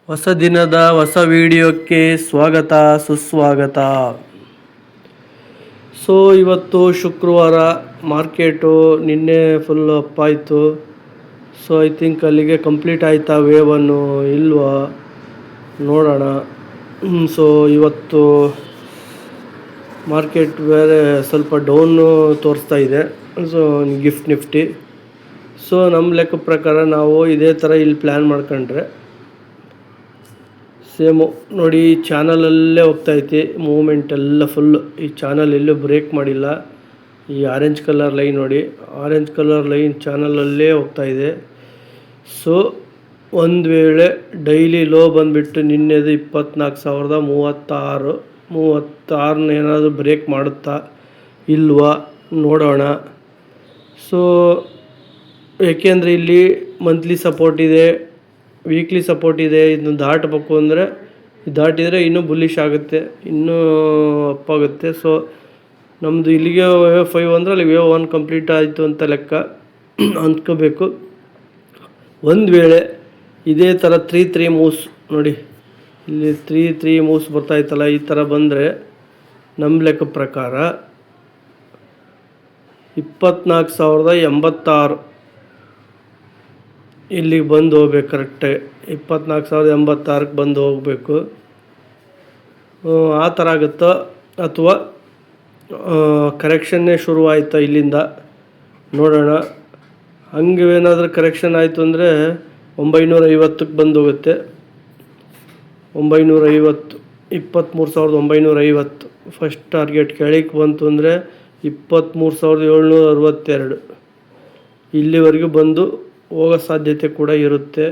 ಹೊಸ ದಿನದ ಹೊಸ ವಿಡಿಯೋಕ್ಕೆ ಸ್ವಾಗತ ಸುಸ್ವಾಗತ. ಸೊ ಇವತ್ತು ಶುಕ್ರವಾರ, ಮಾರ್ಕೆಟು ನಿನ್ನೆ ಫುಲ್ ಅಪ್ ಆಯಿತು. ಸೊ ಐ ಥಿಂಕ್ ಅಲ್ಲಿಗೆ ಕಂಪ್ಲೀಟ್ ಆಯಿತಾ ವೇವ್ ಒನ್ನು ಇಲ್ವಾ ನೋಡೋಣ. ಸೊ ಇವತ್ತು ಮಾರ್ಕೆಟ್ ಬೇರೆ ಸ್ವಲ್ಪ ಡೌನು ತೋರಿಸ್ತಾ ಇದೆ. So Nifty. ಸೊ ನಮ್ಮ ಲೆಕ್ಕ ಪ್ರಕಾರ ನಾವು ಇದೇ ಥರ ಇಲ್ಲಿ ಪ್ಲ್ಯಾನ್ ಮಾಡ್ಕೊಂಡ್ರೆ ಸೇಮು ನೋಡಿ, ಈ ಚಾನಲಲ್ಲೇ ಹೋಗ್ತೈತಿ ಮೂಮೆಂಟ್ ಎಲ್ಲ ಫುಲ್ಲು. ಈ ಚಾನಲ್ ಎಲ್ಲೂ ಬ್ರೇಕ್ ಮಾಡಿಲ್ಲ. ಈ ಆರೆಂಜ್ ಕಲರ್ ಲೈನ್ ನೋಡಿ, ಆರೆಂಜ್ ಕಲರ್ ಲೈನ್ ಚಾನಲಲ್ಲೇ ಹೋಗ್ತಾಯಿದೆ. ಸೊ ಒಂದು ವೇಳೆ ಡೈಲಿ ಲೋ ಬಂದುಬಿಟ್ಟು ನಿನ್ನೆದು 24,036 ಏನಾದರೂ ಬ್ರೇಕ್ ಮಾಡುತ್ತಾ ಇಲ್ವಾ ನೋಡೋಣ. ಸೊ ಏಕೆಂದರೆ ಇಲ್ಲಿ ಮಂತ್ಲಿ ಸಪೋರ್ಟ್ ಇದೆ, ವೀಕ್ಲಿ ಸಪೋರ್ಟ್ ಇದೆ. ಇದನ್ನು ದಾಟಬೇಕು ಅಂದರೆ ದಾಟಿದರೆ ಇನ್ನೂ ಬುಲ್ಲಿಶ್ ಆಗುತ್ತೆ, ಇನ್ನೂ ಅಪ್ಪಾಗುತ್ತೆ. ಸೊ ನಮ್ಮದು ಇಲ್ಲಿಗೆ ವೇವ್ 5 ಅಂದರೆ ಅಲ್ಲಿ ವೇವ್ 1 ಕಂಪ್ಲೀಟ್ ಆಯಿತು ಅಂತ ಲೆಕ್ಕ ಅಂದ್ಕೋಬೇಕು. ಒಂದು ವೇಳೆ ಇದೇ ಥರ 3 ಮೂವ್ಸ್ ನೋಡಿ, ಇಲ್ಲಿ 3 ಮೂವ್ಸ್ ಬರ್ತಾಯಿತ್ತಲ್ಲ, ಈ ಥರ ಬಂದರೆ ನಮ್ಮ ಲೆಕ್ಕ ಪ್ರಕಾರ 24,086 ಇಲ್ಲಿಗೆ ಬಂದು ಹೋಗ್ಬೇಕು. ಕರೆಕ್ಟಾಗಿ 24,086ಕ್ಕೆ ಬಂದು ಹೋಗಬೇಕು. ಆ ಥರ ಆಗುತ್ತೋ ಅಥವಾ ಕರೆಕ್ಷನ್ನೇ ಶುರುವಾಯಿತಾ ಇಲ್ಲಿಂದ ನೋಡೋಣ. ಹಂಗೆ ಏನಾದರೂ ಕರೆಕ್ಷನ್ ಆಯಿತು ಅಂದರೆ 950ಕ್ಕೆ ಬಂದು ಹೋಗುತ್ತೆ. 950, 23,950 ಫಸ್ಟ್ ಟಾರ್ಗೆಟ್. ಕೆಳಗೆ ಬಂತು ಅಂದರೆ 23,762 ಇಲ್ಲಿವರೆಗೂ ಬಂದು ಹೋಗೋ ಸಾಧ್ಯತೆ ಕೂಡ ಇರುತ್ತೆ.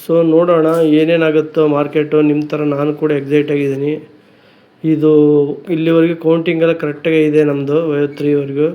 ಸೊ ನೋಡೋಣ ಏನೇನಾಗುತ್ತೋ ಮಾರ್ಕೆಟು. ನಿಮ್ಮ ಥರ ನಾನು ಕೂಡ ಎಕ್ಸೈಟ್ ಆಗಿದ್ದೀನಿ. ಇದು ಇಲ್ಲಿವರೆಗೂ ಕೌಂಟಿಂಗ್ ಎಲ್ಲ ಕರೆಕ್ಟಾಗಿ ಇದೆ ನಮ್ಮದು ವೇವ್ 3ವರೆಗೂ.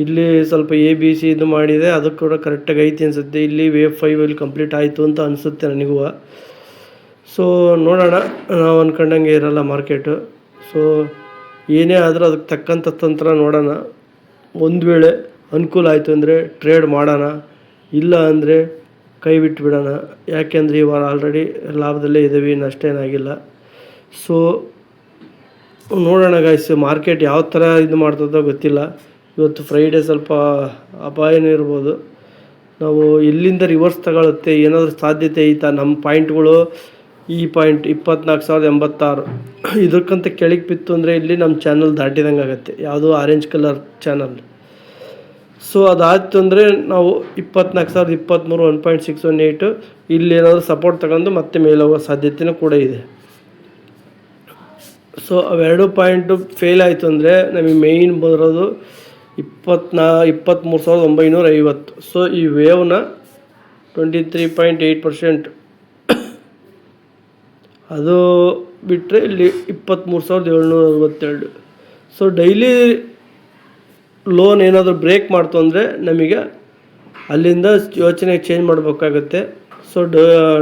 ಇಲ್ಲಿ ಸ್ವಲ್ಪ ABC ಇದು ಮಾಡಿದೆ, ಅದು ಕೂಡ ಕರೆಕ್ಟಾಗಿ ಐತಿ ಅನಿಸುತ್ತೆ. ಇಲ್ಲಿ ವೇವ್ 5 ಕಂಪ್ಲೀಟ್ ಆಯಿತು ಅಂತ ಅನಿಸುತ್ತೆ ನನಗೂ. ಸೊ ನೋಡೋಣ, ನಾವು ಅಂದ್ಕೊಂಡಂಗೆ ಇರಲ್ಲ ಮಾರ್ಕೆಟು. ಸೊ ಏನೇ ಆದರೂ ಅದಕ್ಕೆ ತಕ್ಕಂಥ ತಂತ್ರ ನೋಡೋಣ. ಒಂದು ವೇಳೆ ಅನುಕೂಲ ಆಯಿತು ಅಂದರೆ ಟ್ರೇಡ್ ಮಾಡೋಣ, ಇಲ್ಲ ಅಂದರೆ ಕೈ ಬಿಟ್ಟು ಬಿಡೋಣ. ಯಾಕೆಂದರೆ ಈ ವಾರ ಆಲ್ರೆಡಿ ಲಾಭದಲ್ಲೇ ಇದ್ದೀವಿ, ನಷ್ಟೇನಾಗಿಲ್ಲ. ಸೊ ನೋಡೋಣ ಗೈಸ್, ಮಾರ್ಕೆಟ್ ಯಾವ ಥರ ಇದು ಮಾಡ್ತದೋ ಗೊತ್ತಿಲ್ಲ. ಇವತ್ತು ಫ್ರೈಡೇ ಸ್ವಲ್ಪ ಅಪಾಯನೂ ಇರ್ಬೋದು. ನಾವು ಎಲ್ಲಿಂದ ರಿವರ್ಸ್ ತಗೊಳುತ್ತೆ ಏನಾದರೂ ಸಾಧ್ಯತೆ ಐತಾ? ನಮ್ಮ ಪಾಯಿಂಟ್ಗಳು ಈ ಪಾಯಿಂಟ್ 24,086 ಇದಕ್ಕಂತ ಕೆಳಗೆ ಬಿತ್ತು ಅಂದರೆ ಇಲ್ಲಿ ನಮ್ಮ ಚಾನಲ್ ದಾಟಿದಂಗೆ ಆಗುತ್ತೆ, ಯಾವುದು ಆರೆಂಜ್ ಕಲರ್ ಚಾನಲ್. ಸೊ ಅದಾಯ್ತು ಅಂದರೆ ನಾವು 24,023 1.618 ಇಲ್ಲಿ ಏನಾದರೂ ಸಪೋರ್ಟ್ ತಗೊಂಡು ಮತ್ತೆ ಮೇಲೆ ಹೋಗೋ ಸಾಧ್ಯತೆಯೂ ಕೂಡ ಇದೆ. ಸೊ ಅವೆರಡು ಪಾಯಿಂಟು ಫೇಲ್ ಆಯಿತು ಅಂದರೆ ನಮಗೆ ಮೇಯ್ನ್ ಬರೋದು 23,950. ಸೊ ಈ ವೇವ್ನ 23.8% ಅದು ಬಿಟ್ಟರೆ ಇಲ್ಲಿ 23,762. ಸೊ ಡೈಲಿ ಲೋನ್ ಏನಾದರೂ ಬ್ರೇಕ್ ಮಾಡ್ತು ಅಂದರೆ ನಮಗೆ ಅಲ್ಲಿಂದ ಯೋಚನೆ ಚೇಂಜ್ ಮಾಡಬೇಕಾಗತ್ತೆ. ಸೊ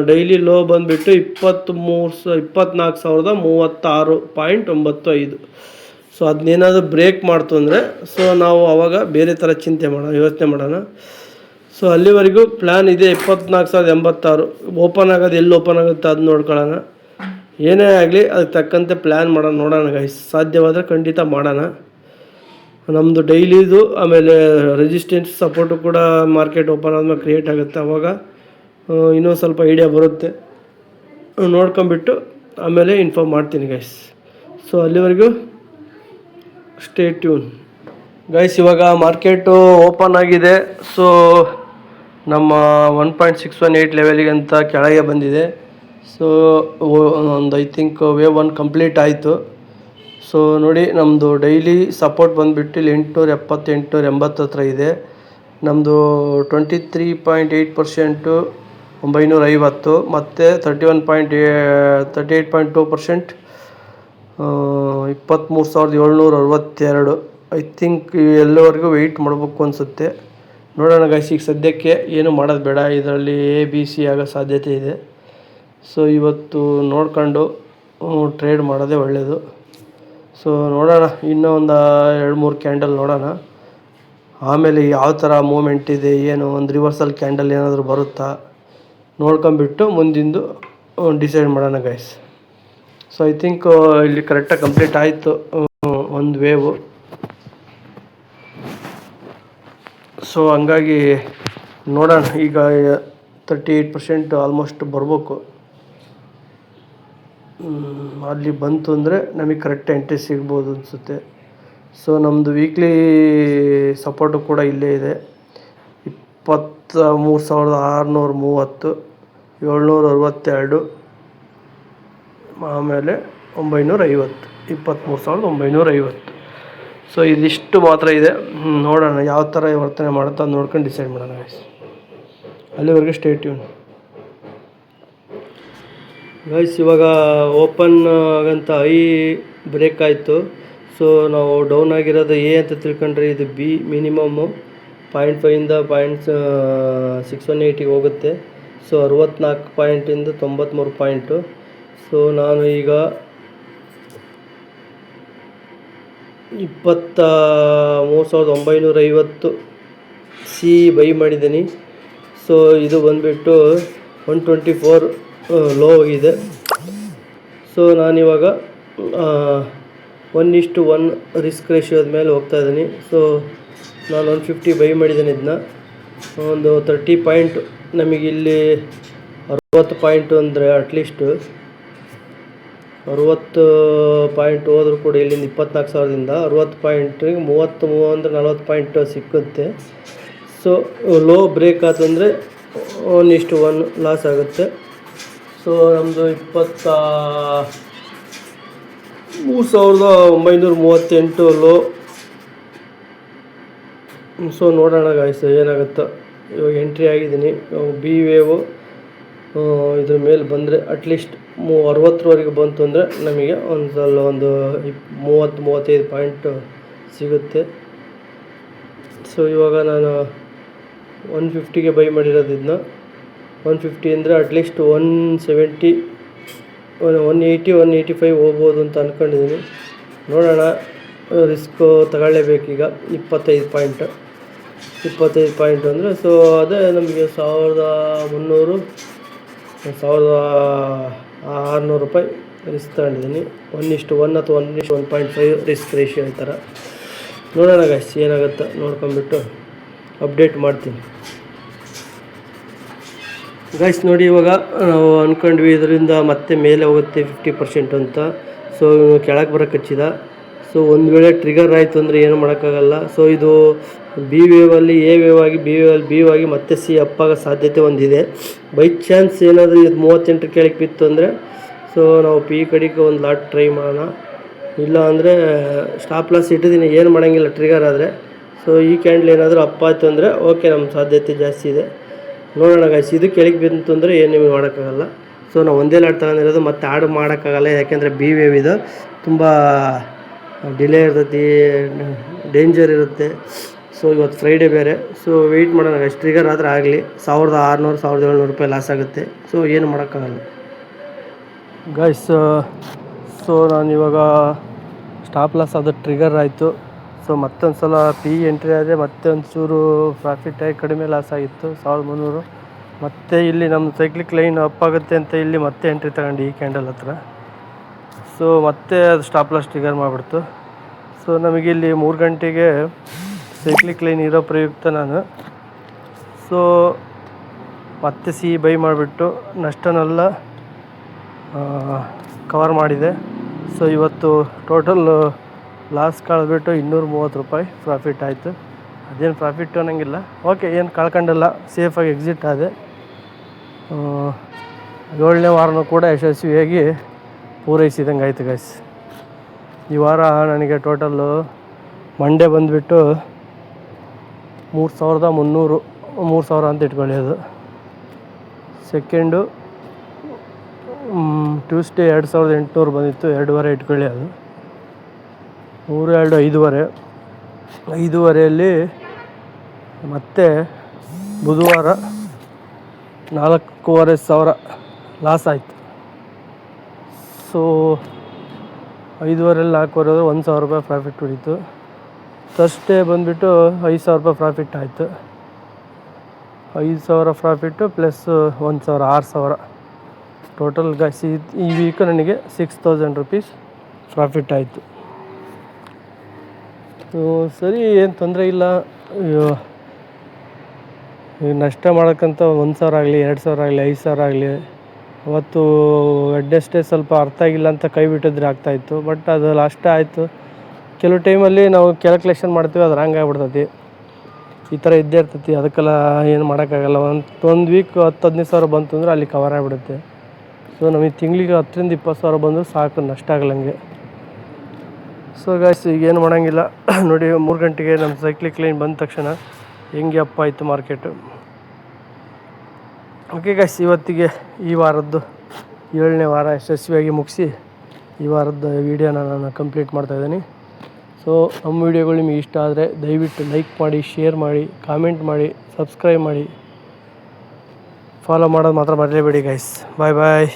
ಡೈಲಿ ಲೋ ಬಂದುಬಿಟ್ಟು 24,036.95. ಸೊ ಅದನ್ನೇನಾದರೂ ಬ್ರೇಕ್ ಮಾಡ್ತು ಅಂದರೆ ಸೊ ನಾವು ಆವಾಗ ಬೇರೆ ಥರ ಯೋಚನೆ ಮಾಡೋಣ. ಸೊ ಅಲ್ಲಿವರೆಗೂ ಪ್ಲ್ಯಾನ್ ಇದೆ 24,086 ಓಪನ್ ಆಗೋದು, ಎಲ್ಲಿ ಓಪನ್ ಆಗುತ್ತೆ ಅದು ನೋಡ್ಕೊಳ್ಳೋಣ. ಏನೇ ಆಗಲಿ ಅದಕ್ಕೆ ತಕ್ಕಂತೆ ಪ್ಲ್ಯಾನ್ ಮಾಡೋಣ. ನೋಡೋಣ ಗೈಸ್, ಸಾಧ್ಯವಾದರೆ ಖಂಡಿತ ಮಾಡೋಣ. ನಮ್ಮದು ಡೈಲಿದು ಆಮೇಲೆ ರೆಸಿಸ್ಟೆನ್ಸ್ ಸಪೋರ್ಟು ಕೂಡ ಮಾರ್ಕೆಟ್ ಓಪನ್ ಆದಮೇಲೆ ಕ್ರಿಯೇಟ್ ಆಗುತ್ತೆ. ಆವಾಗ ಇನ್ನೂ ಸ್ವಲ್ಪ ಐಡಿಯಾ ಬರುತ್ತೆ. ನೋಡ್ಕೊಂಬಿಟ್ಟು ಆಮೇಲೆ ಇನ್ಫಾರ್ಮ್ ಮಾಡ್ತೀನಿ ಗೈಸ್. ಸೊ ಅಲ್ಲಿವರೆಗೂ ಸ್ಟೇ ಟ್ಯೂನ್ ಗೈಸ್. ಇವಾಗ ಮಾರ್ಕೆಟು ಓಪನ್ ಆಗಿದೆ. ಸೊ ನಮ್ಮ 1.618 ಲೆವೆಲಿಗೆ ಅಂತ ಕೆಳಗೆ ಬಂದಿದೆ. ಸೊ ಒಂದು ಐ ಥಿಂಕ್ ವೇವ್ 1 ಕಂಪ್ಲೀಟ್ ಆಯಿತು. ಸೊ ನೋಡಿ, ನಮ್ಮದು ಡೈಲಿ ಸಪೋರ್ಟ್ ಬಂದುಬಿಟ್ಟು ಇಲ್ಲಿ 870 880 ಹತ್ರ ಇದೆ. ನಮ್ಮದು 23.8% 950 ಮತ್ತು 38.2% 23,762. ಐ ಥಿಂಕ್ ಎಲ್ಲವರೆಗೂ ವೆಯ್ಟ್ ಮಾಡಬೇಕು ಅನಿಸುತ್ತೆ. ನೋಡೋಣ ಗೈಸ್. ಈಗ ಸದ್ಯಕ್ಕೆ ಏನು ಮಾಡೋದು ಬೇಡ, ಇದರಲ್ಲಿ ABC ಆಗೋ ಸಾಧ್ಯತೆ ಇದೆ. ಸೊ ಇವತ್ತು ನೋಡ್ಕೊಂಡು ಟ್ರೇಡ್ ಮಾಡೋದೇ ಒಳ್ಳೆಯದು. ಸೊ ನೋಡೋಣ, ಇನ್ನೂ ಒಂದು 2-3 ಕ್ಯಾಂಡಲ್ ನೋಡೋಣ. ಆಮೇಲೆ ಯಾವ ಥರ ಮೂಮೆಂಟ್ ಇದೆ ಏನು, ಒಂದು ರಿವರ್ಸಲ್ ಕ್ಯಾಂಡಲ್ ಏನಾದರೂ ಬರುತ್ತಾ ನೋಡ್ಕೊಂಬಿಟ್ಟು ಮುಂದಿಂದು ಡಿಸೈಡ್ ಮಾಡೋಣ ಗೈಸ್. ಸೊ ಐ ಥಿಂಕ್ ಇಲ್ಲಿ ಕರೆಕ್ಟಾಗಿ ಕಂಪ್ಲೀಟ್ ಆಯಿತು ಒಂದು ವೇವು. ಸೊ ಹಂಗಾಗಿ ನೋಡೋಣ, ಈಗ 38% ಆಲ್ಮೋಸ್ಟ್ ಬರ್ಬೇಕು. ಅಲ್ಲಿ ಬಂತು ಅಂದರೆ ನಮಗೆ ಕರೆಕ್ಟ್ ಎಂಟ್ರಿ ಸಿಗ್ಬೋದು ಅನಿಸುತ್ತೆ. ಸೊ ನಮ್ಮದು ವೀಕ್ಲಿ ಸಪೋರ್ಟು ಕೂಡ ಇಲ್ಲೇ ಇದೆ, 23,630, 762, ಆಮೇಲೆ 950, 23,950. ಸೊ ಇದಿಷ್ಟು ಮಾತ್ರ ಇದೆ. ನೋಡೋಣ ಯಾವ ಥರ ವರ್ತನೆ ಮಾಡುತ್ತೋ ಅದು ನೋಡ್ಕೊಂಡು ಡಿಸೈಡ್ ಮಾಡೋಣ ಗೈಸ್. ಅಲ್ಲಿವರೆಗೆ ಸ್ಟೇ ಟ್ಯೂನ್ ಗೈಸ್. ಇವಾಗ ಓಪನ್ ಆಗಂತ ಐ ಬ್ರೇಕ್ ಆಯಿತು. ಸೊ ನಾವು ಡೌನ್ ಆಗಿರೋದು ಎ ಅಂತ ತಿಳ್ಕೊಂಡ್ರೆ ಇದು ಬಿ. ಮಿನಿಮಮ್ಮು 0.5ಇಂದ 0.618ಗೆ ಹೋಗುತ್ತೆ. So 64 ಪಾಯಿಂಟಿಂದ 93 point. ಸೊ ನಾನು ಈಗ 23,950 ಸಿ ಬೈ ಮಾಡಿದ್ದೀನಿ. ಸೊ ಇದು ಬಂದುಬಿಟ್ಟು 124 ಲೋ ಇದೆ. ಸೊ ನಾನಿವಾಗ 1:1 ರಿಸ್ಕ್ ರೇಷಿಯೋದ ಮೇಲೆ ಹೋಗ್ತಾ ಇದ್ದೀನಿ. ಸೊ ನಾನು 150 ಬೈ ಮಾಡಿದ್ದೀನಿ. ಇದನ್ನ ಒಂದು 30 ಪಾಯಿಂಟ್, ನಮಗಿಲ್ಲಿ 60 ಪಾಯಿಂಟು ಅಂದರೆ ಅಟ್ಲೀಸ್ಟು 60 ಪಾಯಿಂಟ್ ಹೋದರೂ ಕೂಡ ಇಲ್ಲಿಂದ 24,000ದಿಂದ 60 ಪಾಯಿಂಟಿಗೆ 30 ಅಂದರೆ 40 ಪಾಯಿಂಟ್ ಸಿಕ್ಕುತ್ತೆ. ಸೊ ಲೋ ಬ್ರೇಕ್ ಆತಂದರೆ 1:1 ಲಾಸ್ ಆಗುತ್ತೆ. ಸೊ ನಮ್ಮದು 23,938 ಲೋ. ಸೊ ನೋಡೋಣ ಗಾಯ್ಸ್ ಏನಾಗುತ್ತೋ. ಇವಾಗ ಎಂಟ್ರಿ ಆಗಿದ್ದೀನಿ. ಬಿ ವೇವು ಇದ್ರ ಮೇಲೆ ಬಂದರೆ ಅಟ್ಲೀಸ್ಟ್ 60ವರೆಗೆ ಬಂತು ಅಂದರೆ ನಮಗೆ ಒಂದು 30-35 ಪಾಯಿಂಟ್ ಸಿಗುತ್ತೆ. ಸೊ ಇವಾಗ ನಾನು 150ಗೆ ಬೈ ಮಾಡಿರೋದು. ಇದನ್ನ 150 ಅಂದರೆ ಅಟ್ಲೀಸ್ಟ್ 170, 180, 185 ಹೋಗ್ಬೋದು ಅಂತ ಅಂದ್ಕೊಂಡಿದ್ದೀನಿ. ನೋಡೋಣ, ರಿಸ್ಕು ತಗೊಳ್ಳೇಬೇಕೀಗ. 25 ಪಾಯಿಂಟ್ ಅಂದರೆ ಸೊ ಅದೇ ನಮಗೆ 1,300, 1,600 ರೂಪಾಯಿ ರಿಸ್ಕ್ ತಗೊಂಡಿದ್ದೀನಿ. 1:1 ಅಥವಾ 1:1.5 ರಿಸ್ಕ್ ರೇಷಿಯೋ ಈ ಥರ. ನೋಡೋಣ ಗೈಸ್ ಏನಾಗುತ್ತೆ, ನೋಡ್ಕೊಂಬಿಟ್ಟು ಅಪ್ಡೇಟ್ ಮಾಡ್ತೀನಿ ಗೈಸ್. ನೋಡಿ ಇವಾಗ ನಾವು ಅಂದ್ಕೊಂಡ್ವಿ ಇದರಿಂದ ಮತ್ತೆ ಮೇಲೆ ಹೋಗುತ್ತೆ 50% ಅಂತ. ಸೊ ಕೆಳಗೆ ಬರೋಕ್ಕೆ ಹಚ್ಚಿದ. ಸೊ ಒಂದು ವೇಳೆ ಟ್ರಿಗರ್ ಆಯಿತು ಅಂದರೆ ಏನು ಮಾಡೋಕ್ಕಾಗಲ್ಲ. ಸೊ ಇದು ಬಿ ವೇವಲ್ಲಿ ಎ ವೇವ್ ಆಗಿ, ಬಿ ವೇವಲ್ಲಿ ಬಿ ಆಗಿ ಮತ್ತೆ ಸಿ ಅಪ್ ಆಗೋ ಸಾಧ್ಯತೆ ಒಂದಿದೆ. ಬೈ ಚಾನ್ಸ್ ಏನಾದರೂ ಇದು 38 ಕೆಳಗೆ ಬಿತ್ತು ಅಂದರೆ ಸೊ ನಾವು ಪಿ ಕಡೆಗೆ ಒಂದು ಲಾಟ್ ಟ್ರೈ ಮಾಡೋಣ. ಇಲ್ಲ ಅಂದರೆ ಸ್ಟಾಪ್ ಲಾಸ್ ಇಟ್ಟಿದ್ದೀನಿ, ಏನು ಮಾಡೋಂಗಿಲ್ಲ ಟ್ರಿಗರ್ ಆದರೆ. ಸೊ ಈ ಕ್ಯಾಂಡಲ್ ಏನಾದರೂ ಅಪ್ ಆಯಿತು ಅಂದರೆ ಓಕೆ, ನಮ್ಮ ಸಾಧ್ಯತೆ ಜಾಸ್ತಿ ಇದೆ. ನೋಡೋಣ ಗೈಸ್. ಇದು ಕೆಳಗೆ ಬಿತ್ತು ಅಂದರೆ ಏನು ನಿಮಗೆ ಮಾಡೋಕ್ಕಾಗಲ್ಲ. ಸೊ ನಾವು ಒಂದೇ ಲಾಟ್ ತಗೊಂಡಿರೋದು, ಮತ್ತೆ ಆಡ್ ಮಾಡೋಕ್ಕಾಗಲ್ಲ, ಯಾಕೆಂದರೆ ಬಿ ವೇವ್ ಇದು ತುಂಬ ಡಿಲೇ ಇರ್ತೈತಿ, ಡೇಂಜರ್ ಇರುತ್ತೆ. ಸೊ ಇವತ್ತು ಫ್ರೈಡೇ ಬೇರೆ. ಸೊ ವೆಯ್ಟ್ ಮಾಡೋಣ ಗೈಸ್. ಟ್ರಿಗರ್ ಆದರೆ ಆಗಲಿ. 1,600, 1,700 ರೂಪಾಯಿ ಲಾಸ್ ಆಗುತ್ತೆ. ಸೊ ಏನು ಮಾಡೋಕ್ಕಾಗಲ್ಲ ಗೈಸ್. ಸೊ ನಾನಿವಾಗ ಸ್ಟಾಪ್ ಲಾಸ್ ಅದು ಟ್ರಿಗರ್ ಆಯಿತು. ಸೊ ಮತ್ತೊಂದು ಸಲ ಪಿ ಎಂಟ್ರಿ ಆದೆ, ಮತ್ತೆ ಒಂಚೂರು ಪ್ರಾಫಿಟ್ ಆಗಿ ಕಡಿಮೆ ಲಾಸ್ ಆಗಿತ್ತು 1,300. ಮತ್ತು ಇಲ್ಲಿ ನಮ್ಮ ಸೈಕ್ಲಿಕ್ ಲೈನ್ ಅಪ್ ಆಗುತ್ತೆ ಅಂತ ಇಲ್ಲಿ ಮತ್ತೆ ಎಂಟ್ರಿ ತಗೊಂಡು ಈ ಕ್ಯಾಂಡಲ್ ಹತ್ರ. ಸೊ ಮತ್ತೆ ಅದು ಸ್ಟಾಪ್ ಲಾಸ್ ಟ್ರಿಗರ್ ಮಾಡಿಬಿಡ್ತು. ಸೊ ನಮಗಿಲ್ಲಿ 3 ಗಂಟೆಗೆ ಸೈಕ್ಲಿಕ್ ಲೈನ್ ಇರೋ ಪ್ರಯುಕ್ತ ನಾನು ಸೊ ಮತ್ತೆ ಸಿ ಬೈ ಮಾಡಿಬಿಟ್ಟು ನಷ್ಟನೆಲ್ಲ ಕವರ್ ಮಾಡಿದೆ. ಸೊ ಇವತ್ತು ಟೋಟಲ್ ಲಾಸ್ ಕಳೆದ್ಬಿಟ್ಟು 230 ರೂಪಾಯಿ ಪ್ರಾಫಿಟ್ ಆಯಿತು. ಅದೇನು ಪ್ರಾಫಿಟ್ ಅನ್ನೋಂಗಿಲ್ಲ, ಓಕೆ, ಏನು ಕಳ್ಕೊಂಡಿಲ್ಲ, ಸೇಫಾಗಿ ಎಕ್ಸಿಟ್ ಆದೆ. 7ನೇ ವಾರನೂ ಕೂಡ ಯಶಸ್ವಿಯಾಗಿ ಪೂರೈಸಿದಂಗೆ ಆಯಿತು ಗೈಸ್. ಈ ವಾರ ನನಗೆ ಟೋಟಲ್ಲು ಮಂಡೇ ಬಂದುಬಿಟ್ಟು 3,300, 3,000 ಅಂತ ಇಟ್ಕೊಳ್ಳಿ. ಅದು ಸೆಕೆಂಡು ಟ್ಯೂಸ್ಡೇ 2,800 ಬಂದಿತ್ತು, 2,500 ಇಟ್ಕೊಳ್ಳಿ. ಅದು 3, 2, 5,500ಯಲ್ಲಿ ಮತ್ತೆ ಬುಧವಾರ 4,500 ಲಾಸ್ ಆಯಿತು. ಸೊ 5,500ರಲ್ಲಿ 4,500 1,000 ರೂಪಾಯಿ ಪ್ರಾಫಿಟ್ ಉಳಿತು. ತರ್ಸ್ಡೇ ಬಂದುಬಿಟ್ಟು 5,000 ರೂಪಾಯಿ ಪ್ರಾಫಿಟ್ ಆಯಿತು. 5,000 ಪ್ರಾಫಿಟ್ಟು ಪ್ಲಸ್ 1,000 6,000 ಟೋಟಲ್ ಗಾಯ್ಸ್. ಈ ವೀಕು ನನಗೆ 6,000 ರುಪೀಸ್ ಪ್ರಾಫಿಟ್ ಆಯಿತು. ಸರಿ, ಏನು ತೊಂದರೆ ಇಲ್ಲ. ನಷ್ಟ ಮಾಡೋಕ್ಕಂತ 1,000 ಆಗಲಿ 2,000 ಆಗಲಿ 5,000 ಆಗಲಿ ಅವತ್ತು ವೆಡ್ನೆಸ್ಡೇ ಸ್ವಲ್ಪ ಅರ್ಥ ಆಗಿಲ್ಲ ಅಂತ ಕೈ ಬಿಟ್ಟಿದ್ರೆ ಆಗ್ತಾಯಿತ್ತು. ಬಟ್ ಅದು ಲಾಸ್ಟೇ ಆಯಿತು. ಕೆಲವು ಟೈಮಲ್ಲಿ ನಾವು ಕ್ಯಾಲ್ಕುಲೇಷನ್ ಮಾಡ್ತೀವಿ, ಅದು ರಾಂಗ್ ಆಗಿಬಿಡ್ತೈತಿ. ಈ ಥರ ಇದ್ದೇ ಇರ್ತೈತಿ. ಅದಕ್ಕೆಲ್ಲ ಏನು ಮಾಡೋಕ್ಕಾಗಲ್ಲ. ಒಂದು ವೀಕ್ 10-15 ಸಾವಿರ ಬಂತು ಅಂದರೆ ಅಲ್ಲಿ ಕವರ್ ಆಗಿಬಿಡುತ್ತೆ. ಸೊ ನಮಗೆ ತಿಂಗಳಿಗೆ 10,000-20 ಸಾವಿರ ಬಂದರೂ ಸಾಕು, ನಷ್ಟ ಆಗಲಂಗೆ. ಸೊ ಗಾಯ್ಸ್, ಈಗ ಏನು ಮಾಡೋಂಗಿಲ್ಲ. ನೋಡಿ 3 ಗಂಟೆಗೆ ನಮ್ಮ ಸೈಕ್ಲಿಕ್ ಲೈನ್ ಬಂದ ತಕ್ಷಣ ಹೆಂಗೆ ಅಪ್ ಆಯಿತು ಮಾರ್ಕೆಟು. ಓಕೆ ಗಾಯ್ಸ್, ಇವತ್ತಿಗೆ ಈ ವಾರದ್ದು 7ನೇ ವಾರ ಯಶಸ್ವಿಯಾಗಿ ಮುಗಿಸಿ ಈ ವಾರದ ವೀಡಿಯೋನ ನಾನು ಕಂಪ್ಲೀಟ್ ಮಾಡ್ತಾಯಿದ್ದೀನಿ. ಸೊ ನಮ್ಮ ವೀಡಿಯೋಗಳು ನಿಮಗೆ ಇಷ್ಟ ಆದರೆ ದಯವಿಟ್ಟು ಲೈಕ್ ಮಾಡಿ, ಶೇರ್ ಮಾಡಿ, ಕಾಮೆಂಟ್ ಮಾಡಿ, ಸಬ್ಸ್ಕ್ರೈಬ್ ಮಾಡಿ, ಫಾಲೋ ಮಾಡೋದು ಮಾತ್ರ ಮರೆಯಲೇಬೇಡಿ ಗಾಯ್ಸ್. ಬಾಯ್ ಬಾಯ್.